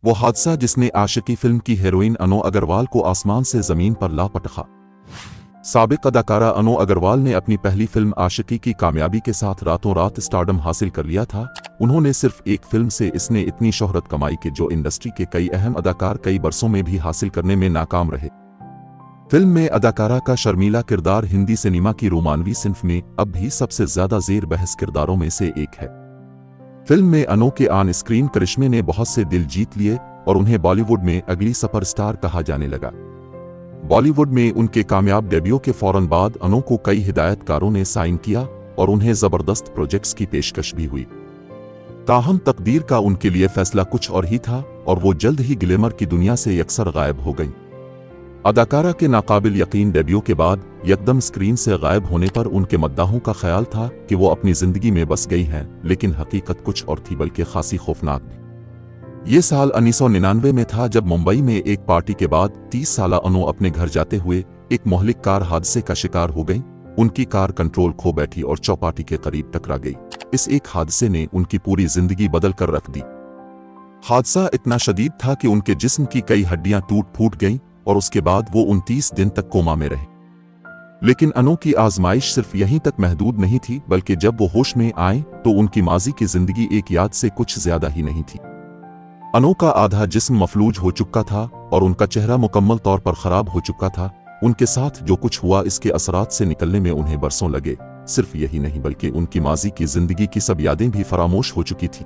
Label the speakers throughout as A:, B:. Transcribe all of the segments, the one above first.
A: वो हादसा जिसने आशिकी फिल्म की हीरोइन अनु अग्रवाल को आसमान से जमीन पर ला पटका। साबिक अदाकारा अनु अग्रवाल ने अपनी पहली फिल्म आशिकी की कामयाबी के साथ रातों रात स्टारडम हासिल कर लिया था। उन्होंने सिर्फ एक फिल्म से इसने इतनी शोहरत कमाई कि जो इंडस्ट्री के कई अहम अदाकार कई बरसों में भी हासिल करने में नाकाम रहे। फिल्म में अदाकारा का शर्मीला किरदार हिंदी सिनेमा की रोमानवी सिन्फ में अब भी सबसे ज्यादा जेर बहस किरदारों में से एक है। फिल्म में अनु के ऑन स्क्रीन करिश्मे ने बहुत से दिल जीत लिए और उन्हें बॉलीवुड में अगली सुपरस्टार कहा जाने लगा। बॉलीवुड में उनके कामयाब डेब्यू के फौरन बाद अनु को कई हिदायतकारों ने साइन किया और उन्हें जबरदस्त प्रोजेक्ट्स की पेशकश भी हुई। ताहम तकदीर का उनके लिए फैसला कुछ और ही था और वो जल्द ही ग्लैमर की दुनिया से यकसर गायब हो गईं। अदाकारा के नाकाबिल यकीन डेब्यू के बाद यकदम स्क्रीन से गायब होने पर उनके मद्दाहों का ख्याल था कि वो अपनी जिंदगी में बस गई हैं, लेकिन हकीकत कुछ और थी, बल्कि खासी खौफनाक थी। ये साल 1999 में था जब मुंबई में एक पार्टी के बाद 30 साला अनु अपने घर जाते हुए एक मोहलिक कार हादसे का शिकार हो गई। उनकी कार कंट्रोल खो बैठी और चौपाटी के करीब टकरा गई। इस एक हादसे ने उनकी पूरी जिंदगी बदल कर रख दी। हादसा इतना शदीद था कि उनके जिस्म की कई हड्डियां टूट फूट गईं और उसके बाद वो 29 दिन तक कोमा में रहे। लेकिन अनु की आजमाइश सिर्फ यहीं तक महदूद नहीं थी, बल्कि जब वो होश में आए तो उनकी माजी की जिंदगी एक याद से कुछ ज्यादा ही नहीं थी। अनु का आधा जिस्म मफलूज हो चुका था और उनका चेहरा मुकम्मल तौर पर खराब हो चुका था। उनके साथ जो कुछ हुआ इसके असरात से निकलने में उन्हें बरसों लगे। सिर्फ यही नहीं बल्कि उनकी माजी की जिंदगी की सब यादें भी फरामोश हो चुकी थी।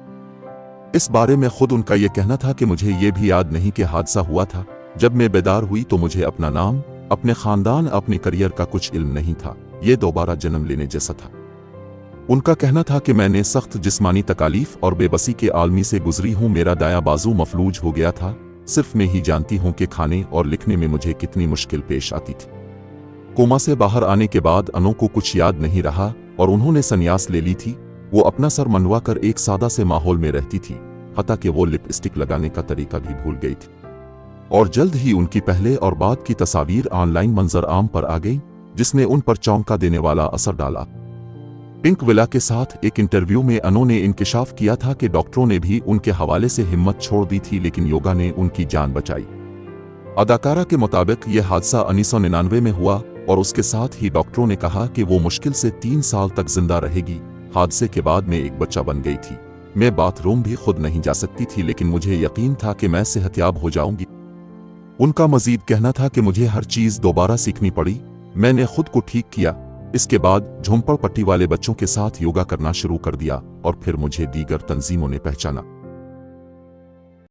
A: इस बारे में खुद उनका यह कहना था कि मुझे ये भी याद नहीं कि हादसा हुआ था। जब मैं बेदार हुई तो मुझे अपना नाम, अपने खानदान, अपने करियर का कुछ इल्म नहीं था। ये दोबारा जन्म लेने जैसा था। उनका कहना था कि मैंने सख्त जिस्मानी तकालीफ और बेबसी के आलमी से गुजरी हूँ। मेरा दाया बाजू मफलूज हो गया था। सिर्फ मैं ही जानती हूँ कि खाने और लिखने में मुझे कितनी मुश्किल पेश आती थी। कोमा से बाहर आने के बाद अनु को कुछ याद नहीं रहा और उन्होंने संन्यास ले ली थी। वो अपना सर मनवा कर एक सादा से माहौल में रहती थी, हत्ता कि वो लिपस्टिक लगाने का तरीका भी भूल गई थी। और जल्द ही उनकी पहले और बाद की तस्वीर ऑनलाइन मंजर आम पर आ गई, जिसने उन पर चौंका देने वाला असर डाला। पिंक विला के साथ एक इंटरव्यू में अनु ने इंकिशाफ किया था कि डॉक्टरों ने भी उनके हवाले से हिम्मत छोड़ दी थी, लेकिन योगा ने उनकी जान बचाई। अदाकारा के मुताबिक यह हादसा 1999 में हुआ और उसके साथ ही डॉक्टरों ने कहा कि वो मुश्किल से 3 साल तक जिंदा रहेगी। हादसे के बाद मैं एक बच्चा बन गई थी। मैं बाथरूम भी खुद नहीं जा सकती थी, लेकिन मुझे यकीन था कि मैं सेहतयाब हो जाऊंगी। उनका मजीद कहना था कि मुझे हर चीज दोबारा सीखनी पड़ी। मैंने खुद को ठीक किया। इसके बाद झोंपड़ पट्टी वाले बच्चों के साथ योगा करना शुरू कर दिया और फिर मुझे दीगर तंजीमों ने पहचाना।